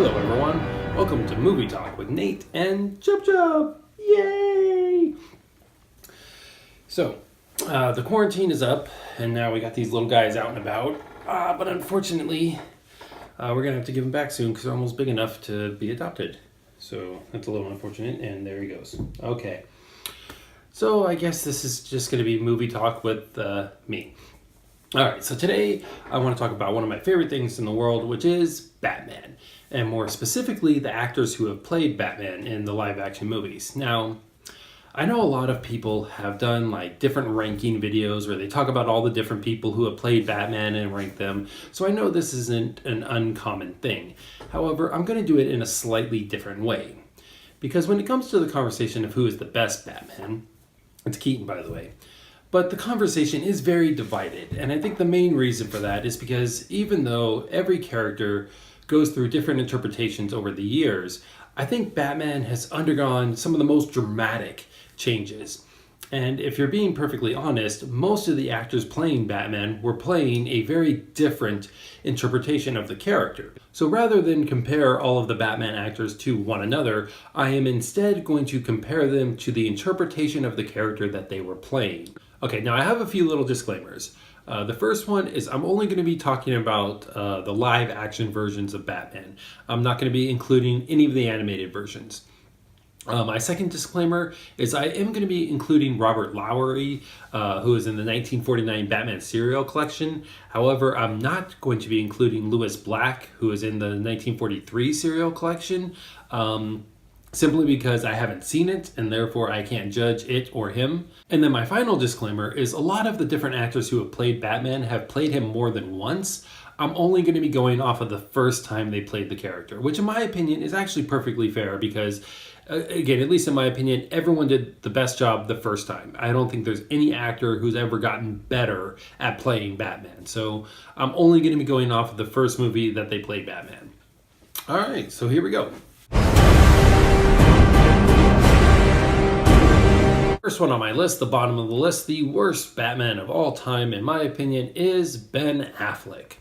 Hello everyone, welcome to Movie Talk with Nate and Chub Chub. Yay! So, the quarantine is up and now we got these little guys out and about, but unfortunately we're going to have to give them back soon because they're almost big enough to be adopted. So that's a little unfortunate, and there he goes. Okay, so I guess this is just going to be Movie Talk with me. Alright, so today I want to talk about one of my favorite things in the world, which is Batman. And more specifically, the actors who have played Batman in the live action movies. Now, I know a lot of people have done like different ranking videos where they talk about all the different people who have played Batman and rank them. So I know this isn't an uncommon thing. However, I'm going to do it in a slightly different way. Because when it comes to the conversation of who is the best Batman, it's Keaton, by the way. But the conversation is very divided, and I think the main reason for that is because even though every character goes through different interpretations over the years, I think Batman has undergone some of the most dramatic changes. And if you're being perfectly honest, most of the actors playing Batman were playing a very different interpretation of the character. So rather than compare all of the Batman actors to one another, I am instead going to compare them to the interpretation of the character that they were playing. Okay, now I have a few little disclaimers. The first one is I'm only going to be talking about the live action versions of Batman. I'm not going to be including any of the animated versions. My second disclaimer is I am going to be including Robert Lowery, who is in the 1949 Batman serial collection. However, I'm not going to be including Louis Black, who is in the 1943 serial collection. Simply because I haven't seen it and therefore I can't judge it or him. And then my final disclaimer is a lot of the different actors who have played Batman have played him more than once. I'm only going to be going off of the first time they played the character, which in my opinion is actually perfectly fair because, again, at least in my opinion, everyone did the best job the first time. I don't think there's any actor who's ever gotten better at playing Batman. So I'm only going to be going off of the first movie that they played Batman. All right, so here we go. First one on my list, the bottom of the list, the worst Batman of all time, in my opinion, is Ben Affleck.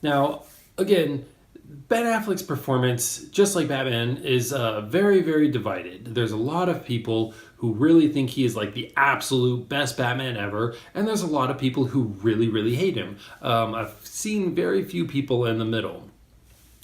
Now, again, Ben Affleck's performance, just like Batman, is very, very divided. There's a lot of people who really think he is like the absolute best Batman ever, and there's a lot of people who really, really hate him. I've seen very few people in the middle,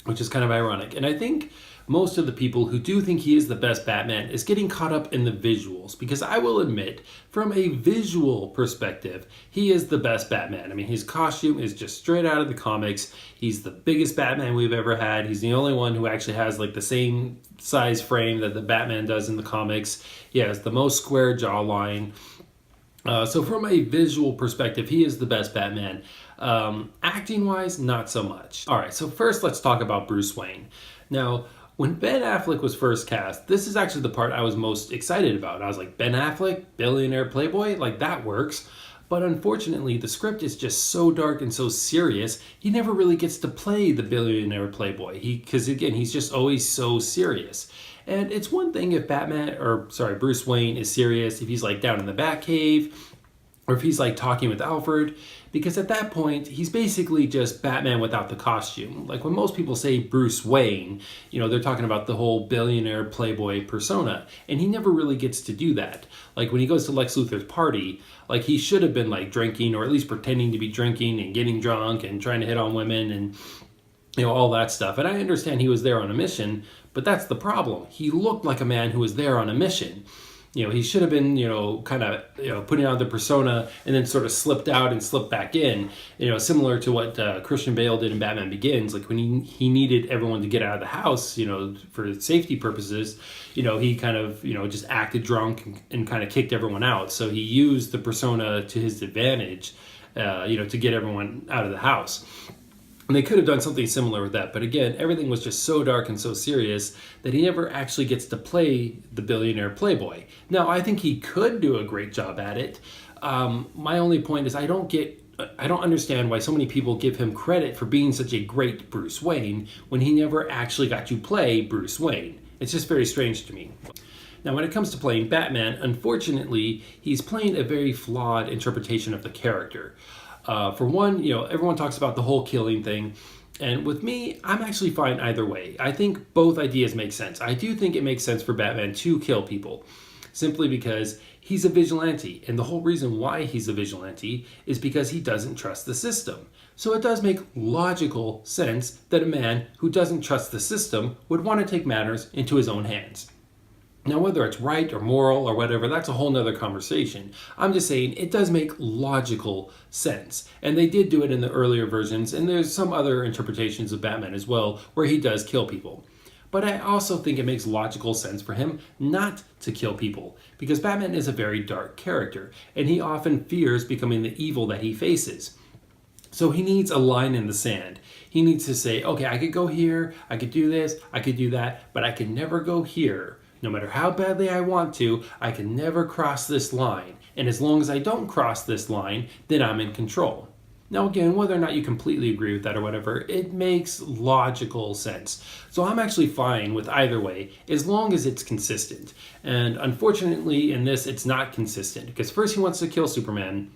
which is kind of ironic. And I think most of the people who do think he is the best Batman is getting caught up in the visuals, because I will admit, from a visual perspective, he is the best Batman. I mean, his costume is just straight out of the comics. He's the biggest Batman we've ever had. He's the only one who actually has like the same size frame that the Batman does in the comics. He has the most square jawline. So from a visual perspective, he is the best Batman. Acting-wise, not so much. All right, so first let's talk about Bruce Wayne. Now, when Ben Affleck was first cast, this is actually the part I was most excited about. I was like, Ben Affleck, billionaire playboy? Like, that works. But unfortunately, the script is just so dark and so serious, he never really gets to play the billionaire playboy. Because again, he's just always so serious. And it's one thing if Bruce Wayne is serious, if he's like down in the Batcave, or if he's like talking with Alfred, because at that point, he's basically just Batman without the costume. Like when most people say Bruce Wayne, you know, they're talking about the whole billionaire playboy persona, and he never really gets to do that. Like when he goes to Lex Luthor's party, like he should have been like drinking, or at least pretending to be drinking and getting drunk and trying to hit on women and, you know, all that stuff. And I understand he was there on a mission, but that's the problem. He looked like a man who was there on a mission. You know, he should have been, you know, kind of, you know, putting on the persona and then sort of slipped out and slipped back in, you know, similar to what Christian Bale did in Batman Begins. Like when he needed everyone to get out of the house, you know, for safety purposes, you know, he kind of, you know, just acted drunk and kind of kicked everyone out. So he used the persona to his advantage, you know, to get everyone out of the house. And they could have done something similar with that. But again, everything was just so dark and so serious that he never actually gets to play the billionaire playboy. Now, I think he could do a great job at it. My only point is I don't understand why so many people give him credit for being such a great Bruce Wayne when he never actually got to play Bruce Wayne. It's just very strange to me. Now, when it comes to playing Batman, unfortunately, he's playing a very flawed interpretation of the character. For one, you know, everyone talks about the whole killing thing. And with me, I'm actually fine either way. I think both ideas make sense. I do think it makes sense for Batman to kill people, simply because he's a vigilante. And the whole reason why he's a vigilante is because he doesn't trust the system. So it does make logical sense that a man who doesn't trust the system would want to take matters into his own hands. Now, whether it's right or moral or whatever, that's a whole nother conversation. I'm just saying it does make logical sense. And they did do it in the earlier versions, and there's some other interpretations of Batman as well, where he does kill people. But I also think it makes logical sense for him not to kill people, because Batman is a very dark character, and he often fears becoming the evil that he faces. So he needs a line in the sand. He needs to say, okay, I could go here, I could do this, I could do that, but I can never go here. No matter how badly I want to, I can never cross this line. And as long as I don't cross this line, then I'm in control. Now again, whether or not you completely agree with that or whatever, it makes logical sense. So I'm actually fine with either way, as long as it's consistent. And unfortunately in this, it's not consistent. Because first he wants to kill Superman,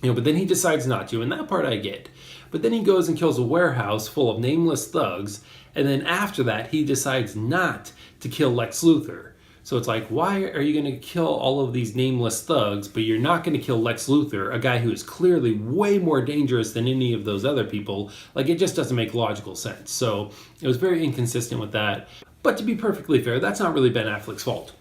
but then he decides not to, and that part I get. But then he goes and kills a warehouse full of nameless thugs, and then after that he decides not to kill Lex Luthor. So it's like, why are you going to kill all of these nameless thugs, but you're not going to kill Lex Luthor, a guy who is clearly way more dangerous than any of those other people? Like, it just doesn't make logical sense. So it was very inconsistent with that. But to be perfectly fair, that's not really Ben Affleck's fault.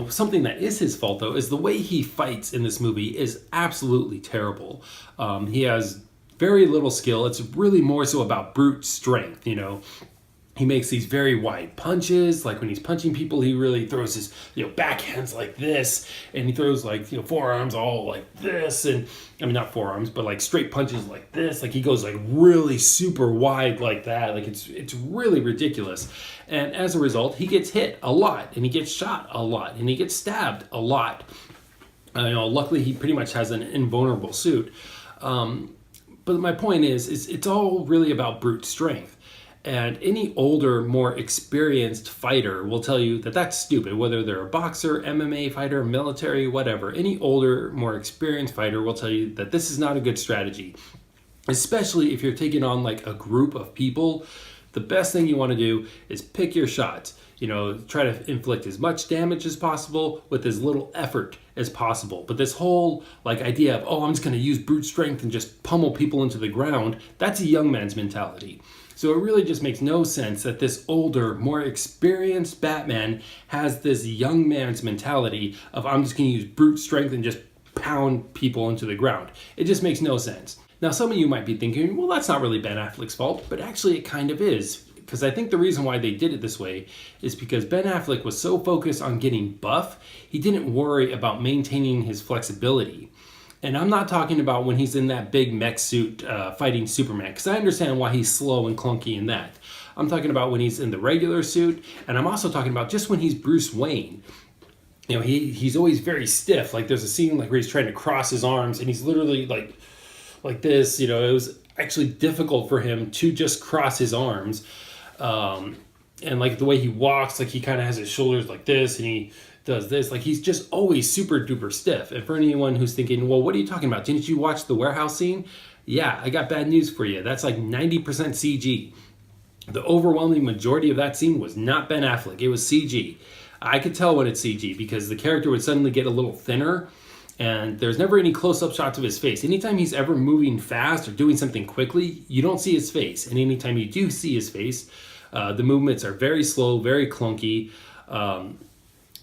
Something that is his fault, though, is the way he fights in this movie is absolutely terrible. He has very little skill. It's really more so about brute strength, He makes these very wide punches. Like when he's punching people, he really throws his, backhands like this, and he throws forearms all like this, and I mean not forearms, but like straight punches like this. Like he goes like really super wide like that. Like it's really ridiculous. And as a result, he gets hit a lot, and he gets shot a lot, and he gets stabbed a lot. Luckily he pretty much has an invulnerable suit. But my point is it's all really about brute strength. And any older, more experienced fighter will tell you that that's stupid, whether they're a boxer, MMA fighter, military, whatever. Any older, more experienced fighter will tell you that this is not a good strategy, especially if you're taking on like a group of people. The best thing you want to do is pick your shots. Try to inflict as much damage as possible with as little effort as possible. But this whole idea of, I'm just going to use brute strength and just pummel people into the ground, that's a young man's mentality. So it really just makes no sense that this older, more experienced Batman has this young man's mentality of, I'm just going to use brute strength and just pound people into the ground. It just makes no sense. Now, some of you might be thinking, well, that's not really Ben Affleck's fault, but actually it kind of is. Because I think the reason why they did it this way is because Ben Affleck was so focused on getting buff, he didn't worry about maintaining his flexibility. And I'm not talking about when he's in that big mech suit fighting Superman, because I understand why he's slow and clunky in that. I'm talking about when he's in the regular suit, and I'm also talking about just when he's Bruce Wayne. He's always very stiff. Like there's a scene where he's trying to cross his arms, and he's literally like this. It was actually difficult for him to just cross his arms. And like the way he walks, like he kind of has his shoulders like this, and he does this. Like he's just always super duper stiff. And for anyone who's thinking, well, what are you talking about? Didn't you watch the warehouse scene? Yeah, I got bad news for you. That's like 90% CG. The overwhelming majority of that scene was not Ben Affleck. It was CG. I could tell when it's CG because the character would suddenly get a little thinner, and there's never any close-up shots of his face. Anytime he's ever moving fast or doing something quickly, you don't see his face. And anytime you do see his face, the movements are very slow, very clunky.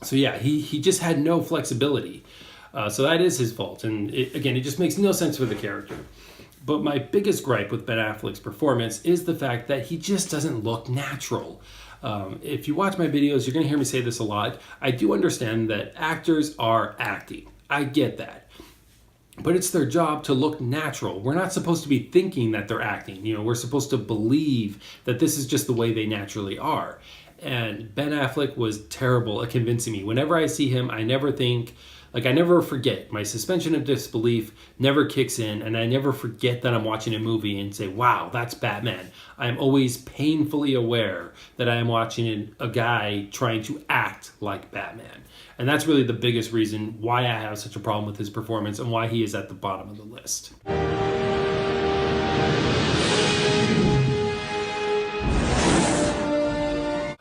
So yeah, he just had no flexibility. So that is his fault. And it just makes no sense for the character. But my biggest gripe with Ben Affleck's performance is the fact that he just doesn't look natural. If you watch my videos, you're going to hear me say this a lot. I do understand that actors are acting. I get that. But it's their job to look natural. We're not supposed to be thinking that they're acting. We're supposed to believe that this is just the way they naturally are. And Ben Affleck was terrible at convincing me. Whenever I see him, I never forget. My suspension of disbelief never kicks in, and I never forget that I'm watching a movie and say, wow, that's Batman. I'm always painfully aware that I am watching a guy trying to act like Batman. And that's really the biggest reason why I have such a problem with his performance and why he is at the bottom of the list.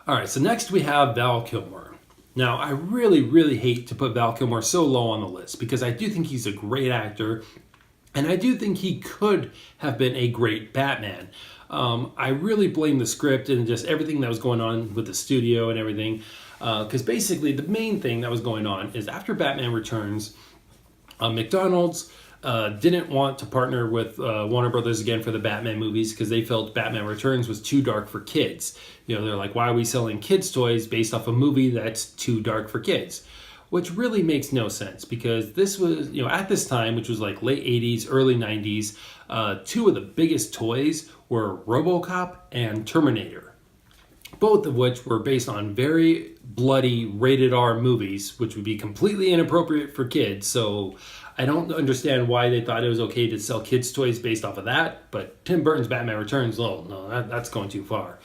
All right, so next we have Val Kilmer. Now, I really, really hate to put Val Kilmer so low on the list because I do think he's a great actor, and I do think he could have been a great Batman. I really blame the script and just everything that was going on with the studio and everything, because basically the main thing that was going on is after Batman Returns, McDonald's didn't want to partner with Warner Brothers again for the Batman movies because they felt Batman Returns was too dark for kids. You know, they're like, why are we selling kids' toys based off a movie that's too dark for kids? Which really makes no sense because this was, you know, at this time, which was like late 80s, early 90s, two of the biggest toys were RoboCop and Terminator, both of which were based on very bloody rated R movies, which would be completely inappropriate for kids. So I don't understand why they thought it was okay to sell kids' toys based off of that. But Tim Burton's Batman Returns, oh no, that's going too far.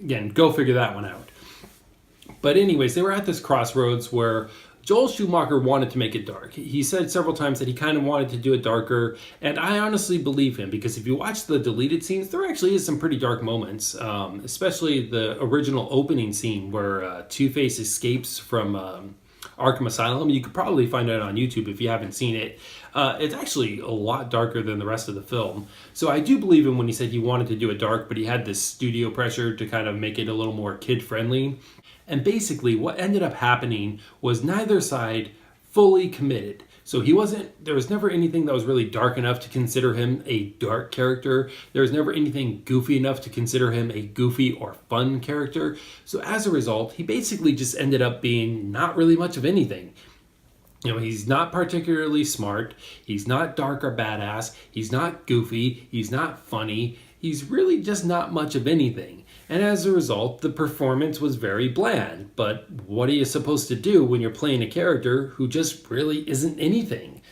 Again, go figure that one out. But anyways, they were at this crossroads where Joel Schumacher wanted to make it dark. He said several times that he kind of wanted to do it darker, and I honestly believe him because if you watch the deleted scenes, there actually is some pretty dark moments, especially the original opening scene where Two-Face escapes from Arkham Asylum. You could probably find it on YouTube if you haven't seen it. It's actually a lot darker than the rest of the film. So I do believe him when he said he wanted to do it dark, but he had this studio pressure to kind of make it a little more kid-friendly. And basically what ended up happening was neither side fully committed. So there was never anything that was really dark enough to consider him a dark character. There was never anything goofy enough to consider him a goofy or fun character. So as a result, he basically just ended up being not really much of anything. You know, he's not particularly smart. He's not dark or badass. He's not goofy. He's not funny. He's really just not much of anything. And as a result, the performance was very bland. But what are you supposed to do when you're playing a character who just really isn't anything?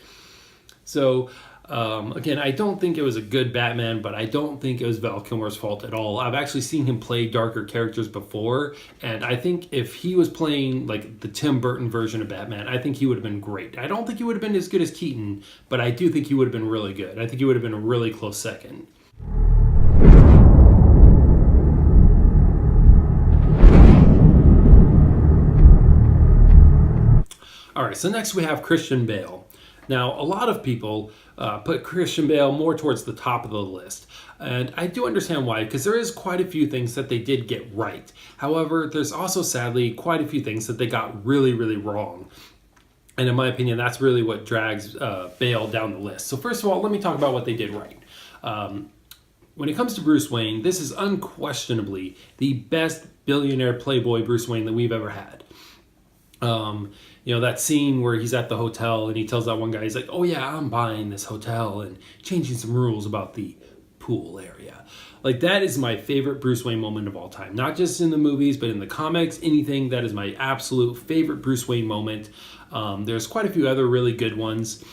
So, again, I don't think it was a good Batman, but I don't think it was Val Kilmer's fault at all. I've actually seen him play darker characters before, and I think if he was playing like the Tim Burton version of Batman, I think he would have been great. I don't think he would have been as good as Keaton, but I do think he would have been really good. I think he would have been a really close second. All right, so next we have Christian Bale. Now, a lot of people put Christian Bale more towards the top of the list. And I do understand why, because there is quite a few things that they did get right. However, there's also, sadly, quite a few things that they got really, really wrong. And in my opinion, that's really what drags Bale down the list. So first of all, let me talk about what they did right. When it comes to Bruce Wayne, this is unquestionably the best billionaire playboy Bruce Wayne that we've ever had. You know, that scene where he's at the hotel and he tells that one guy, he's like, oh yeah, I'm buying this hotel and changing some rules about the pool area. Like, that is my favorite Bruce Wayne moment of all time. Not just in the movies, but in the comics, anything. That is my absolute favorite Bruce Wayne moment. There's quite a few other really good ones.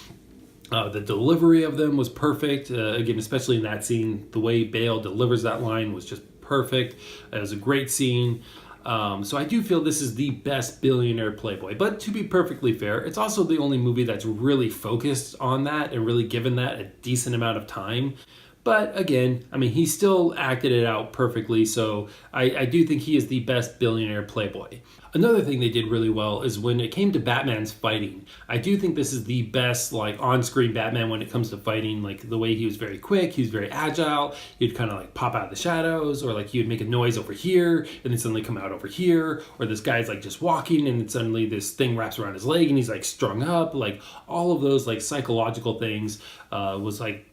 The delivery of them was perfect. Again, especially in that scene, the way Bale delivers that line was just perfect. It was a great scene. So I do feel this is the best billionaire playboy. But to be perfectly fair, it's also the only movie that's really focused on that and really given that a decent amount of time. But again, I mean, he still acted it out perfectly, so I do think he is the best billionaire playboy. Another thing they did really well is when it came to Batman's fighting. I do think this is the best, like, on-screen Batman when it comes to fighting. Like, the way he was very quick, he was very agile. He'd kind of like pop out of the shadows, or like he would make a noise over here and then suddenly come out over here. Or this guy's like just walking and then suddenly this thing wraps around his leg and he's like strung up. Like, all of those like psychological things was like,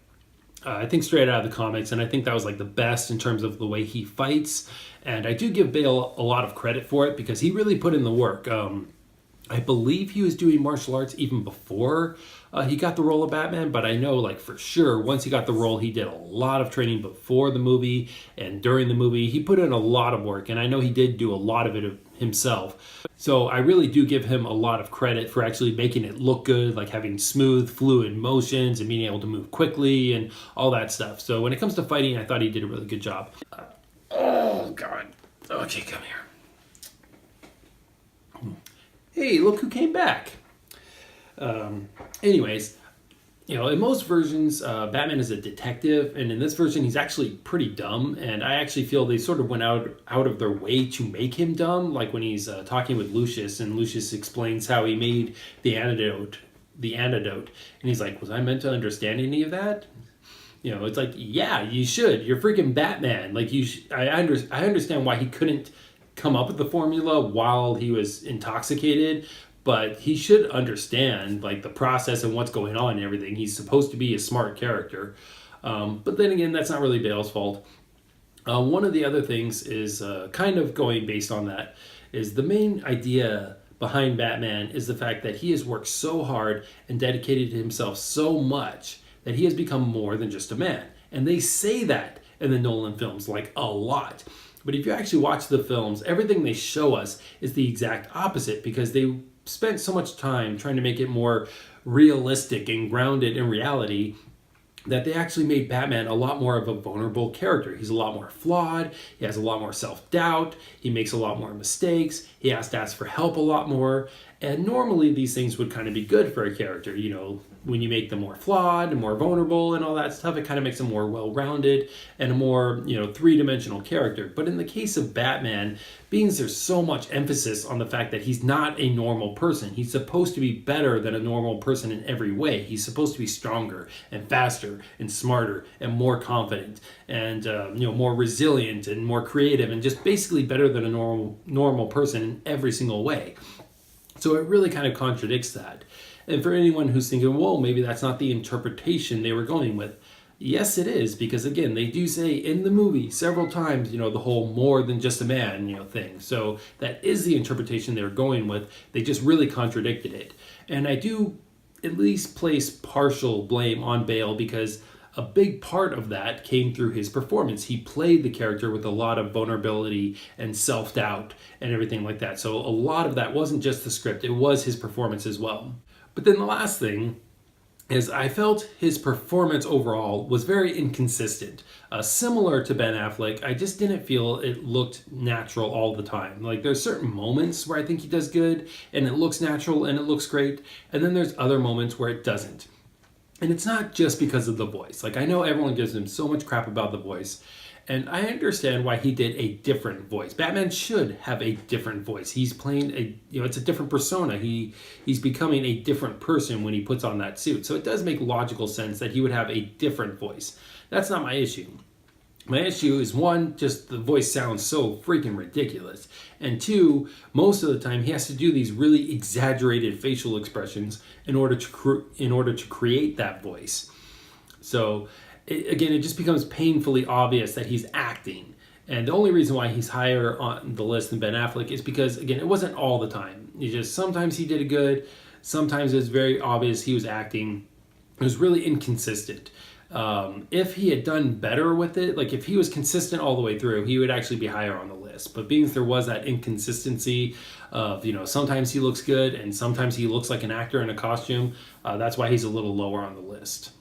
I think straight out of the comics, and I think that was like the best in terms of the way he fights. And I do give Bale a lot of credit for it because he really put in the work. I believe he was doing martial arts even before he got the role of Batman, but I know, like, for sure, once he got the role, he did a lot of training before the movie and during the movie. He put in a lot of work, and I know he did do a lot of it himself. So I really do give him a lot of credit for actually making it look good, like having smooth, fluid motions and being able to move quickly and all that stuff. So when it comes to fighting, I thought he did a really good job. Oh, God. Okay, come here. Hey, look who came back. Anyways, In most versions, Batman is a detective, and in this version, he's actually pretty dumb. And I actually feel they sort of went out of their way to make him dumb. Like when he's talking with Lucius, and Lucius explains how he made the antidote, and he's like, "Was I meant to understand any of that?" It's like, yeah, you should. You're freaking Batman. Like I understand why he couldn't come up with the formula while he was intoxicated. But he should understand like the process and what's going on and everything. He's supposed to be a smart character. But then again, that's not really Bale's fault. One of the other things is kind of going based on that is the main idea behind Batman is the fact that he has worked so hard and dedicated himself so much that he has become more than just a man. And they say that in the Nolan films like a lot. But if you actually watch the films, everything they show us is the exact opposite because they spent so much time trying to make it more realistic and grounded in reality that they actually made Batman a lot more of a vulnerable character. He's a lot more flawed. He has a lot more self-doubt. He makes a lot more mistakes. He has to ask for help a lot more. And normally these things would kind of be good for a character. When you make them more flawed and more vulnerable and all that stuff, it kind of makes them more well-rounded and a more, three-dimensional character. But in the case of Batman, being there's so much emphasis on the fact that he's not a normal person. He's supposed to be better than a normal person in every way. He's supposed to be stronger and faster and smarter and more confident and, more resilient and more creative and just basically better than a normal person in every single way. So it really kind of contradicts that. And for anyone who's thinking, well, maybe that's not the interpretation they were going with. Yes, it is, because again, they do say in the movie several times, the whole more than just a man, thing. So that is the interpretation they were going with. They just really contradicted it. And I do at least place partial blame on Bale because a big part of that came through his performance. He played the character with a lot of vulnerability and self-doubt and everything like that. So a lot of that wasn't just the script, it was his performance as well. But then the last thing is I felt his performance overall was very inconsistent. Similar to Ben Affleck, I just didn't feel it looked natural all the time. Like there's certain moments where I think he does good and it looks natural and it looks great. And then there's other moments where it doesn't. And it's not just because of the voice. Like I know everyone gives him so much crap about the voice. And I understand why he did a different voice. Batman should have a different voice. He's playing it's a different persona. He's becoming a different person when he puts on that suit. So it does make logical sense that he would have a different voice. That's not my issue. My issue is one, just the voice sounds so freaking ridiculous. And two, most of the time he has to do these really exaggerated facial expressions in order to create that voice. So again, it just becomes painfully obvious that he's acting. And the only reason why he's higher on the list than Ben Affleck is because, again, it wasn't all the time. It's just sometimes he did it good. Sometimes it was very obvious he was acting. It was really inconsistent. If he had done better with it, like if he was consistent all the way through, he would actually be higher on the list. But being there was that inconsistency of, sometimes he looks good and sometimes he looks like an actor in a costume, that's why he's a little lower on the list.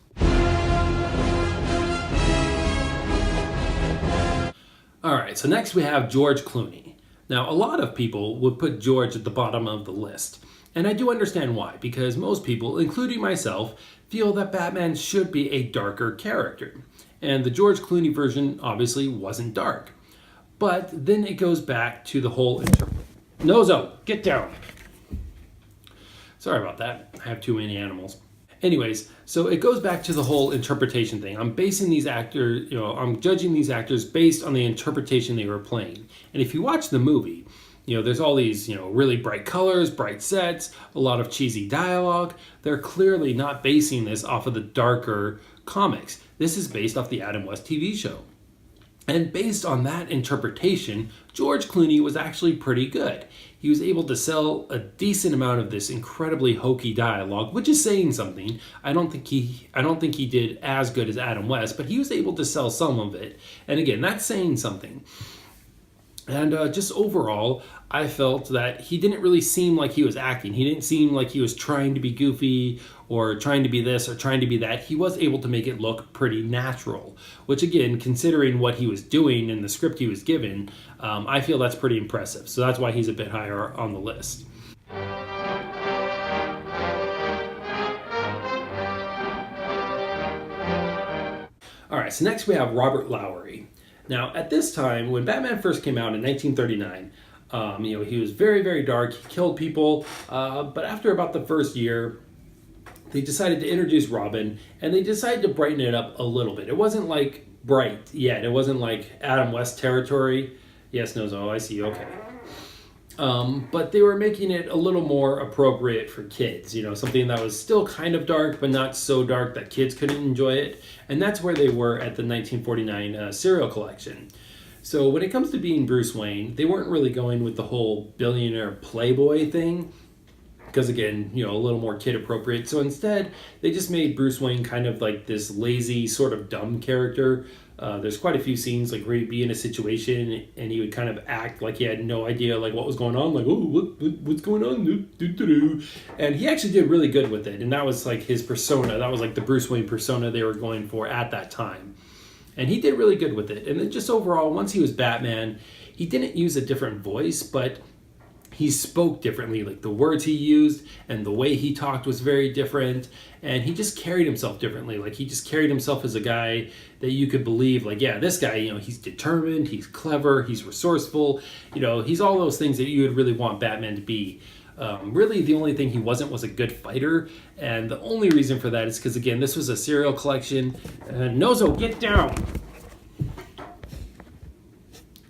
All right, so next we have George Clooney. Now, a lot of people would put George at the bottom of the list. And I do understand why, because most people, including myself, feel that Batman should be a darker character. And the George Clooney version obviously wasn't dark. But then it goes back to the whole Nozo, get down. Sorry about that. I have too many animals. Anyways, so it goes back to the whole interpretation thing. I'm basing these actors, I'm judging these actors based on the interpretation they were playing. And if you watch the movie, there's all these, really bright colors, bright sets, a lot of cheesy dialogue. They're clearly not basing this off of the darker comics. This is based off the Adam West TV show. And based on that interpretation, George Clooney was actually pretty good. He was able to sell a decent amount of this incredibly hokey dialogue, which is saying something. I don't think he did as good as Adam West, but he was able to sell some of it. And again, that's saying something. And just overall, I felt that he didn't really seem like he was acting. He didn't seem like he was trying to be goofy or trying to be this or trying to be that. He was able to make it look pretty natural, which again, considering what he was doing and the script he was given, I feel that's pretty impressive. So that's why he's a bit higher on the list. All right, so next we have Robert Lowery. Now, at this time, when Batman first came out in 1939, he was very, very dark. He killed people, but after about the first year, they decided to introduce Robin, and they decided to brighten it up a little bit. It wasn't like bright yet. It wasn't like Adam West territory. Yes, no, I see. Okay. But they were making it a little more appropriate for kids, something that was still kind of dark, but not so dark that kids couldn't enjoy it. And that's where they were at the 1949 serial collection. So when it comes to being Bruce Wayne, they weren't really going with the whole billionaire playboy thing, because again, a little more kid appropriate. So instead, they just made Bruce Wayne kind of like this lazy, sort of dumb character. There's quite a few scenes like where he'd be in a situation and he would kind of act like he had no idea like what was going on, like, oh, what's going on? And he actually did really good with it. And that was like his persona. That was like the Bruce Wayne persona they were going for at that time. And he did really good with it. And then just overall, once he was Batman, he didn't use a different voice, but he spoke differently. Like the words he used and the way he talked was very different. And he just carried himself differently. Like he just carried himself as a guy that you could believe, like, yeah, this guy, he's determined, he's clever, he's resourceful. He's all those things that you would really want Batman to be. Really, the only thing he wasn't was a good fighter. And the only reason for that is because, again, this was a serial collection. Nozo, get down.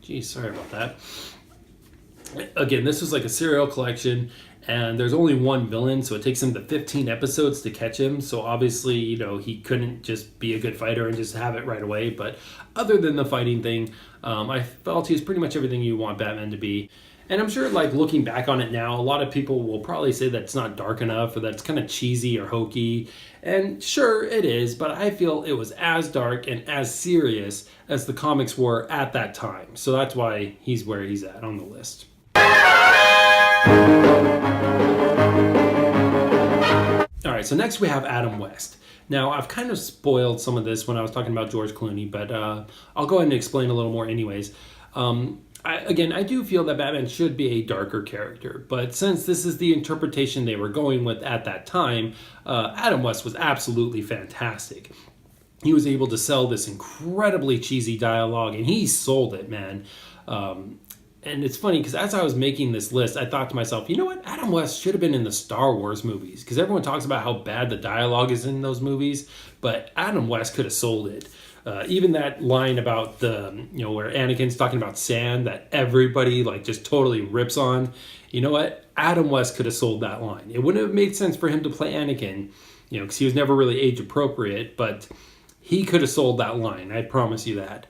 Geez, sorry about that. Again, this was like a serial collection, and there's only one villain, so it takes him to 15 episodes to catch him. So obviously, he couldn't just be a good fighter and just have it right away. But other than the fighting thing, I felt he was pretty much everything you want Batman to be. And I'm sure, like, looking back on it now, a lot of people will probably say that it's not dark enough or that it's kind of cheesy or hokey. And sure, it is, but I feel it was as dark and as serious as the comics were at that time. So that's why he's where he's at on the list. All right, so next we have Adam West. Now, I've kind of spoiled some of this when I was talking about George Clooney, but I'll go ahead and explain a little more anyways. I do feel that Batman should be a darker character, but since this is the interpretation they were going with at that time, Adam West was absolutely fantastic. He was able to sell this incredibly cheesy dialogue, and he sold it, man. And it's funny because as I was making this list, I thought to myself, you know what? Adam West should have been in the Star Wars movies, because everyone talks about how bad the dialogue is in those movies, but Adam West could have sold it. Even that line about the, where Anakin's talking about sand that everybody like just totally rips on. You know what? Adam West could have sold that line. It wouldn't have made sense for him to play Anakin, because he was never really age appropriate, but he could have sold that line. I promise you that.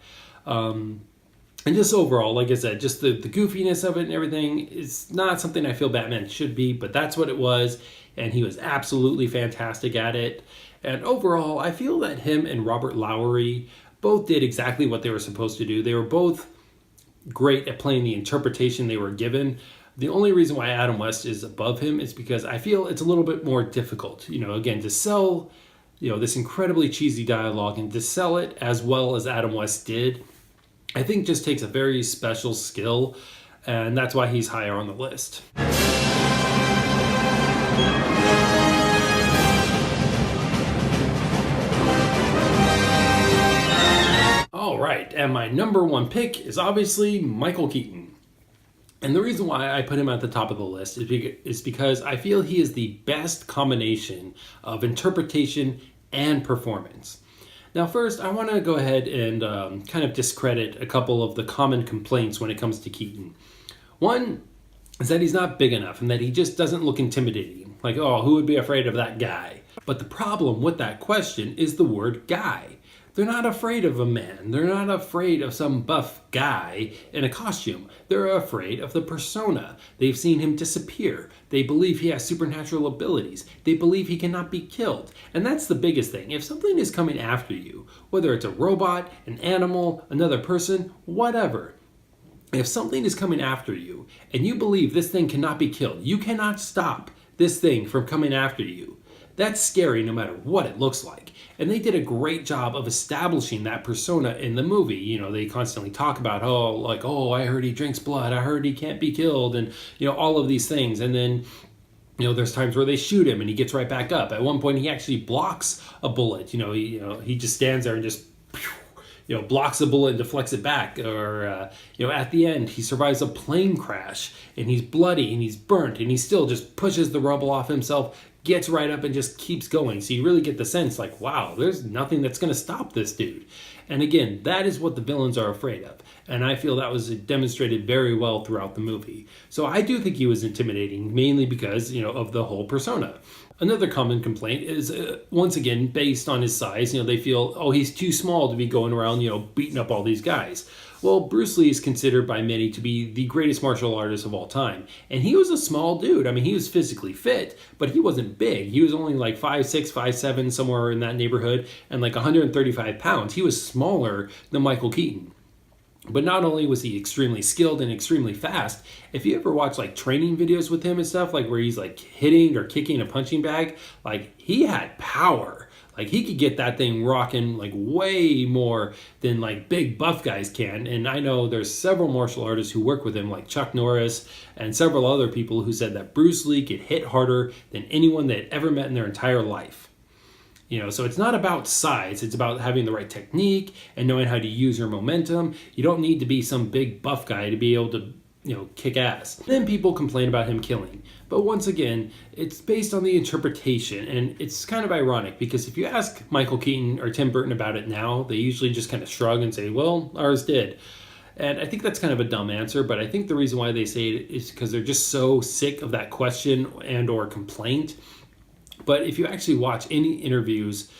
And just overall, like I said, just the goofiness of it and everything is not something I feel Batman should be, but that's what it was. And he was absolutely fantastic at it. And overall, I feel that him and Robert Lowery both did exactly what they were supposed to do. They were both great at playing the interpretation they were given. The only reason why Adam West is above him is because I feel it's a little bit more difficult, again, to sell, this incredibly cheesy dialogue and to sell it as well as Adam West did, I think just takes a very special skill, and that's why he's higher on the list. All right, and my number one pick is obviously Michael Keaton. And the reason why I put him at the top of the list is because I feel he is the best combination of interpretation and performance. Now, first, I want to go ahead and kind of discredit a couple of the common complaints when it comes to Keaton. One is that he's not big enough and that he just doesn't look intimidating. Like, oh, who would be afraid of that guy? But the problem with that question is the word guy. They're not afraid of a man. They're not afraid of some buff guy in a costume. They're afraid of the persona. They've seen him disappear. They believe he has supernatural abilities. They believe he cannot be killed. And that's the biggest thing. If something is coming after you, whether it's a robot, an animal, another person, whatever, if something is coming after you and you believe this thing cannot be killed, you cannot stop this thing from coming after you, that's scary no matter what it looks like. And they did a great job of establishing that persona in the movie. They constantly talk about, I heard he drinks blood. I heard he can't be killed. And, all of these things. And then, there's times where they shoot him and he gets right back up. At one point, he actually blocks a bullet. He just stands there and just blocks a bullet and deflects it back, or at the end he survives a plane crash and he's bloody and he's burnt and he still just pushes the rubble off himself, gets right up and just keeps going. So you really get the sense like, wow, there's nothing that's going to stop this dude. And again, that is what the villains are afraid of. And I feel that was demonstrated very well throughout the movie. So I do think he was intimidating, mainly because, of the whole persona. Another common complaint is, once again, based on his size. They feel, oh, he's too small to be going around, beating up all these guys. Well, Bruce Lee is considered by many to be the greatest martial artist of all time. And he was a small dude. I mean, he was physically fit, but he wasn't big. He was only like 5'6", 5'7", somewhere in that neighborhood, and like 135 pounds. He was smaller than Michael Keaton. But not only was he extremely skilled and extremely fast, if you ever watch like training videos with him and stuff, like where he's like hitting or kicking a punching bag, like he had power. Like he could get that thing rocking like way more than like big buff guys can. And I know there's several martial artists who work with him, like Chuck Norris and several other people, who said that Bruce Lee could hit harder than anyone they had ever met in their entire life. So it's not about size. It's about having the right technique and knowing how to use your momentum. You don't need to be some big buff guy to be able to, kick ass. Then people complain about him killing. But once again, it's based on the interpretation. And it's kind of ironic because if you ask Michael Keaton or Tim Burton about it now, they usually just kind of shrug and say, well, ours did. And I think that's kind of a dumb answer, but I think the reason why they say it is because they're just so sick of that question and or complaint. But if you actually watch any interviews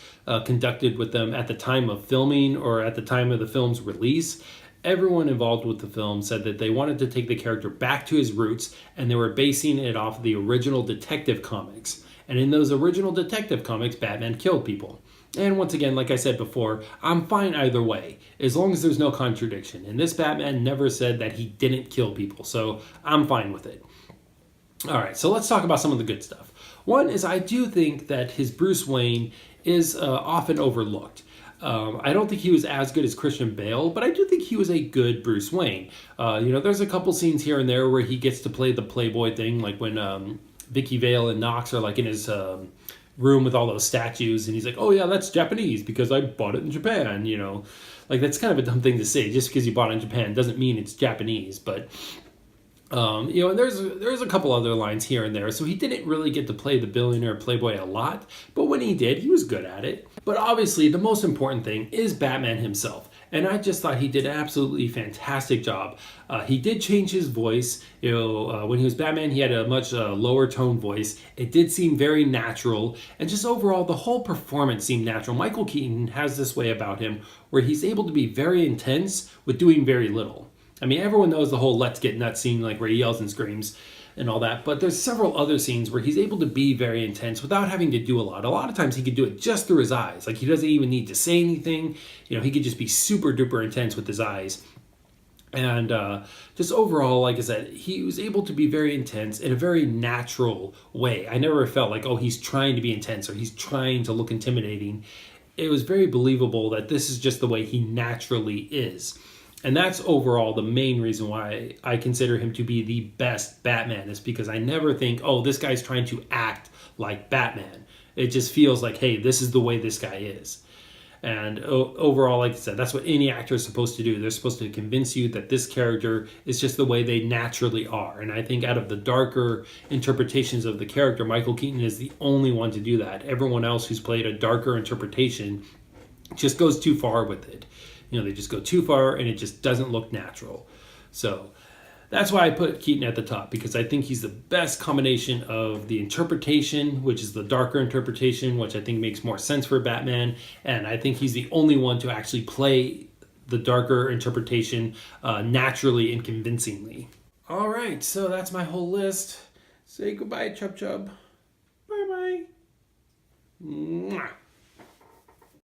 conducted with them at the time of filming or at the time of the film's release, everyone involved with the film said that they wanted to take the character back to his roots, and they were basing it off of the original detective comics. And in those original detective comics, Batman killed people. And once again, like I said before, I'm fine either way, as long as there's no contradiction. And this Batman never said that he didn't kill people, so I'm fine with it. All right, so let's talk about some of the good stuff. One is I do think that his Bruce Wayne is often overlooked. I don't think he was as good as Christian Bale, but I do think he was a good Bruce Wayne. There's a couple scenes here and there where he gets to play the Playboy thing, like when Vicky Vale and Knox are like in his room with all those statues, and he's like, oh yeah, that's Japanese because I bought it in Japan, Like that's kind of a dumb thing to say. Just because you bought it in Japan doesn't mean it's Japanese, but... and there's a couple other lines here and there, so he didn't really get to play the billionaire playboy a lot, but when he did, he was good at it. But obviously, the most important thing is Batman himself, and I just thought he did an absolutely fantastic job. He did change his voice. When he was Batman, he had a much lower tone voice. It did seem very natural, and just overall, the whole performance seemed natural. Michael Keaton has this way about him where he's able to be very intense with doing very little. I mean, everyone knows the whole let's get nuts scene, like where he yells and screams and all that. But there's several other scenes where he's able to be very intense without having to do a lot. A lot of times he could do it just through his eyes. Like he doesn't even need to say anything. He could just be super duper intense with his eyes. And just overall, like I said, he was able to be very intense in a very natural way. I never felt like, oh, he's trying to be intense or he's trying to look intimidating. It was very believable that this is just the way he naturally is. And that's overall the main reason why I consider him to be the best Batman, is because I never think, oh, this guy's trying to act like Batman. It just feels like, hey, this is the way this guy is. And overall, like I said, that's what any actor is supposed to do. They're supposed to convince you that this character is just the way they naturally are. And I think out of the darker interpretations of the character, Michael Keaton is the only one to do that. Everyone else who's played a darker interpretation just goes too far with it. They just go too far and it just doesn't look natural. So that's why I put Keaton at the top, because I think he's the best combination of the interpretation, which is the darker interpretation, which I think makes more sense for Batman. And I think he's the only one to actually play the darker interpretation naturally and convincingly. All right, so that's my whole list. Say goodbye, Chub Chub. Bye-bye. Mwah.